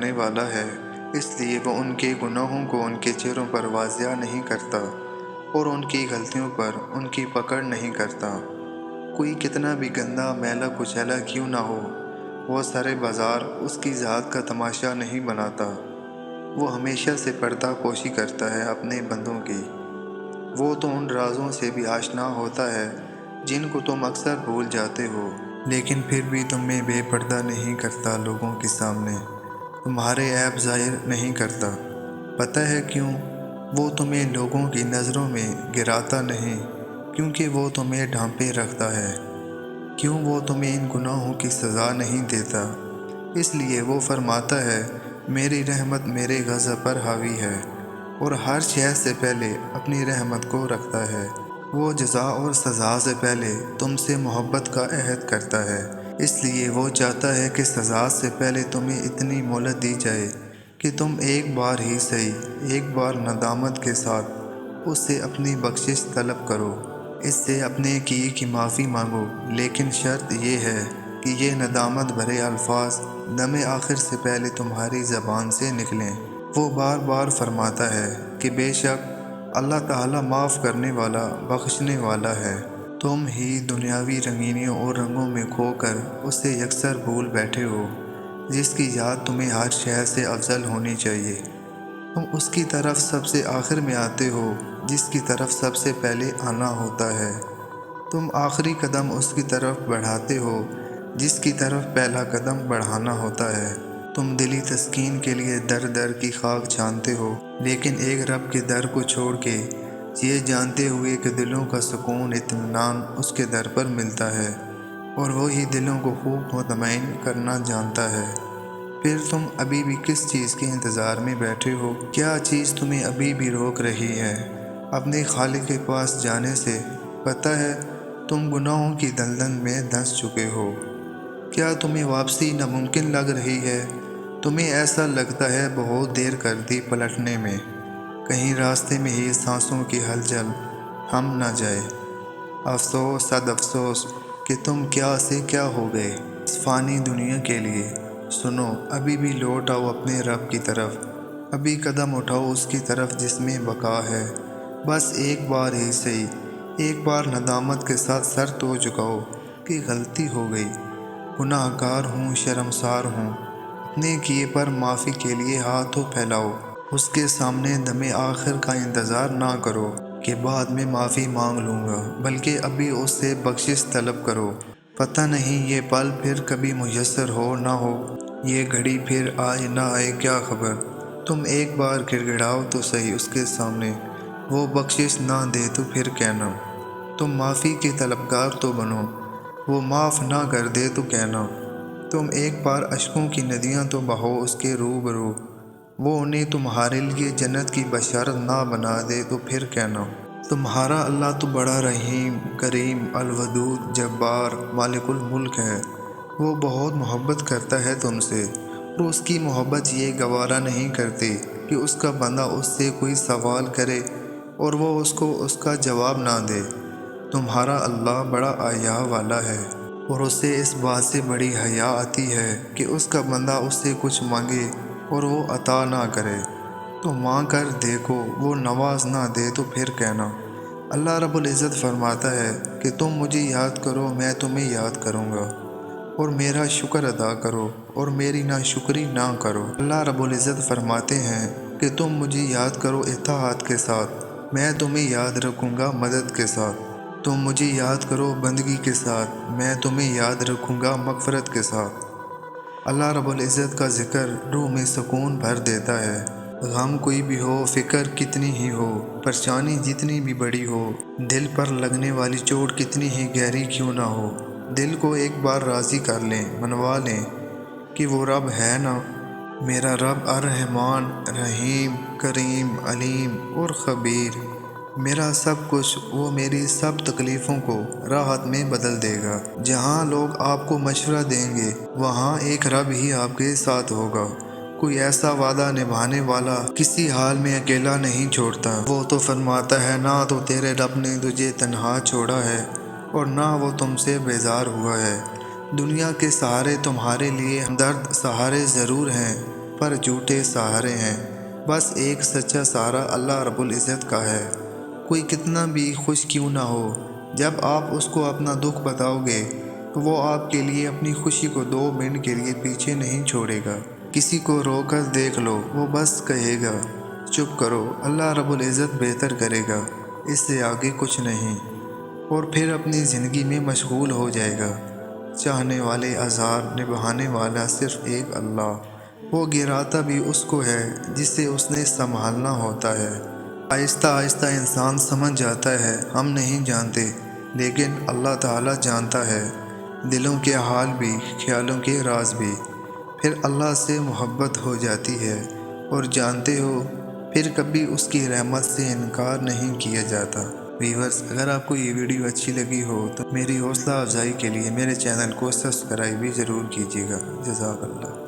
کرنے والا ہے، اس لیے وہ ان کے گناہوں کو ان کے چہروں پر واضح نہیں کرتا اور ان کی غلطیوں پر ان کی پکڑ نہیں کرتا۔ کوئی کتنا بھی گندا میلا کچیلا کیوں نہ ہو، وہ سارے بازار اس کی ذات کا تماشا نہیں بناتا۔ وہ ہمیشہ سے پردہ پوشی کرتا ہے اپنے بندوں کی۔ وہ تو ان رازوں سے بھی آشنا ہوتا ہے جن کو تم اکثر بھول جاتے ہو، لیکن پھر بھی تمہیں بے پردہ نہیں کرتا، لوگوں کے سامنے تمہارے عیب ظاہر نہیں کرتا۔ پتہ ہے کیوں؟ وہ تمہیں لوگوں کی نظروں میں گراتا نہیں، کیونکہ وہ تمہیں ڈھانپے رکھتا ہے۔ کیوں وہ تمہیں ان گناہوں کی سزا نہیں دیتا؟ اس لیے وہ فرماتا ہے، میری رحمت میرے غضب پر حاوی ہے، اور ہر شے سے پہلے اپنی رحمت کو رکھتا ہے۔ وہ جزا اور سزا سے پہلے تم سے محبت کا عہد کرتا ہے، اس لیے وہ چاہتا ہے کہ سزا سے پہلے تمہیں اتنی مہلت دی جائے کہ تم ایک بار ہی صحیح، ایک بار ندامت کے ساتھ اس سے اپنی بخشش طلب کرو، اس سے اپنے کیے کی معافی مانگو۔ لیکن شرط یہ ہے کہ یہ ندامت بھرے الفاظ دم آخر سے پہلے تمہاری زبان سے نکلیں۔ وہ بار بار فرماتا ہے کہ بے شک اللہ تعالیٰ معاف کرنے والا، بخشنے والا ہے۔ تم ہی دنیاوی رنگینیوں اور رنگوں میں کھو کر اسے یکسر بھول بیٹھے ہو، جس کی یاد تمہیں ہر شے سے افضل ہونی چاہیے۔ تم اس کی طرف سب سے آخر میں آتے ہو جس کی طرف سب سے پہلے آنا ہوتا ہے۔ تم آخری قدم اس کی طرف بڑھاتے ہو جس کی طرف پہلا قدم بڑھانا ہوتا ہے۔ تم دلی تسکین کے لیے در در کی خاک چھانتے ہو، لیکن ایک رب کے در کو چھوڑ کے، یہ جانتے ہوئے کہ دلوں کا سکون، اطمینان اس کے در پر ملتا ہے، اور وہی دلوں کو خوب مطمئن کرنا جانتا ہے۔ پھر تم ابھی بھی کس چیز کے انتظار میں بیٹھے ہو؟ کیا چیز تمہیں ابھی بھی روک رہی ہے اپنے خالق کے پاس جانے سے؟ پتہ ہے تم گناہوں کی دلدل میں دھنس چکے ہو۔ کیا تمہیں واپسی ناممکن لگ رہی ہے؟ تمہیں ایسا لگتا ہے بہت دیر کر دی پلٹنے میں، کہیں راستے میں ہی سانسوں کی ہلچل تھم نہ جائے۔ افسوس، صد افسوس کہ تم کیا سے کیا ہو گئے اس فانی دنیا کے لیے۔ سنو، ابھی بھی لوٹ آؤ اپنے رب کی طرف، ابھی قدم اٹھاؤ اس کی طرف جس میں بقا ہے۔ بس ایک بار ہی صحیح، ایک بار ندامت کے ساتھ سر تو جھکاؤ کہ غلطی ہو گئی، گناہ گار ہوں، شرمسار ہوں۔ اپنے کیے پر معافی کے لیے ہاتھوں پھیلاؤ، اس کے سامنے دم آخر کا انتظار نہ کرو کہ بعد میں معافی مانگ لوں گا، بلکہ ابھی اس سے بخشش طلب کرو۔ پتہ نہیں یہ پل پھر کبھی میسر ہو نہ ہو، یہ گھڑی پھر آئے نہ آئے، کیا خبر۔ تم ایک بار گڑ گڑاؤ تو صحیح اس کے سامنے، وہ بخشش نہ دے تو پھر کہنا۔ تم معافی کے طلبگار تو بنو، وہ معاف نہ کر دے تو کہنا۔ تم ایک بار اشکوں کی ندیاں تو بہو اس کے روبرو، وہ انہیں تمہارے لیے جنت کی بشارت نہ بنا دے تو پھر کہنا۔ تمہارا اللہ تو بڑا رحیم، کریم، الودود، جبار، مالک الملک ہے۔ وہ بہت محبت کرتا ہے تم سے، اور اس کی محبت یہ گوارا نہیں کرتی کہ اس کا بندہ اس سے کوئی سوال کرے اور وہ اس کو اس کا جواب نہ دے۔ تمہارا اللہ بڑا حیا والا ہے، اور اسے اس بات سے بڑی حیا آتی ہے کہ اس کا بندہ اس سے کچھ مانگے اور وہ عطا نہ کرے۔ تو مانگ کر دیکھو، وہ نواز نہ دے تو پھر کہنا۔ اللہ رب العزت فرماتا ہے کہ تم مجھے یاد کرو، میں تمہیں یاد کروں گا، اور میرا شکر ادا کرو اور میری ناشکری نہ کرو۔ اللہ رب العزت فرماتے ہیں کہ تم مجھے یاد کرو اطاعت کے ساتھ، میں تمہیں یاد رکھوں گا مدد کے ساتھ۔ تم مجھے یاد کرو بندگی کے ساتھ، میں تمہیں یاد رکھوں گا مغفرت کے ساتھ۔ اللہ رب العزت کا ذکر روح میں سکون بھر دیتا ہے۔ غم کوئی بھی ہو، فکر کتنی ہی ہو، پریشانی جتنی بھی بڑی ہو، دل پر لگنے والی چوٹ کتنی ہی گہری کیوں نہ ہو، دل کو ایک بار راضی کر لیں، منوا لیں کہ وہ رب ہے نا، میرا رب الرحمن، رحیم، کریم، علیم اور خبیر، میرا سب کچھ، وہ میری سب تکلیفوں کو راحت میں بدل دے گا۔ جہاں لوگ آپ کو مشورہ دیں گے، وہاں ایک رب ہی آپ کے ساتھ ہوگا۔ کوئی ایسا وعدہ نبھانے والا کسی حال میں اکیلا نہیں چھوڑتا۔ وہ تو فرماتا ہے، نہ تو تیرے رب نے تجھے تنہا چھوڑا ہے اور نہ وہ تم سے بیزار ہوا ہے۔ دنیا کے سہارے تمہارے لیے ہمدرد سہارے ضرور ہیں، پر جھوٹے سہارے ہیں۔ بس ایک سچا سہارا اللہ رب العزت کا ہے۔ کوئی کتنا بھی خوش کیوں نہ ہو، جب آپ اس کو اپنا دکھ بتاؤ گے تو وہ آپ کے لیے اپنی خوشی کو 2 منٹ کے لیے پیچھے نہیں چھوڑے گا۔ کسی کو رو کر دیکھ لو، وہ بس کہے گا چپ کرو، اللہ رب العزت بہتر کرے گا، اس سے آگے کچھ نہیں، اور پھر اپنی زندگی میں مشغول ہو جائے گا۔ چاہنے والے ہزار، نبھانے والا صرف ایک اللہ، وہ گراتا بھی اس کو ہے جسے اس نے سنبھالنا ہوتا ہے۔ آہستہ آہستہ انسان سمجھ جاتا ہے ہم نہیں جانتے، لیکن اللہ تعالیٰ جانتا ہے دلوں کے حال بھی، خیالوں کے راز بھی۔ پھر اللہ سے محبت ہو جاتی ہے، اور جانتے ہو پھر کبھی اس کی رحمت سے انکار نہیں کیا جاتا۔ ویورز، اگر آپ کو یہ ویڈیو اچھی لگی ہو تو میری حوصلہ افزائی کے لیے میرے چینل کو سبسکرائب بھی ضرور کیجیے گا۔ جزاک اللہ۔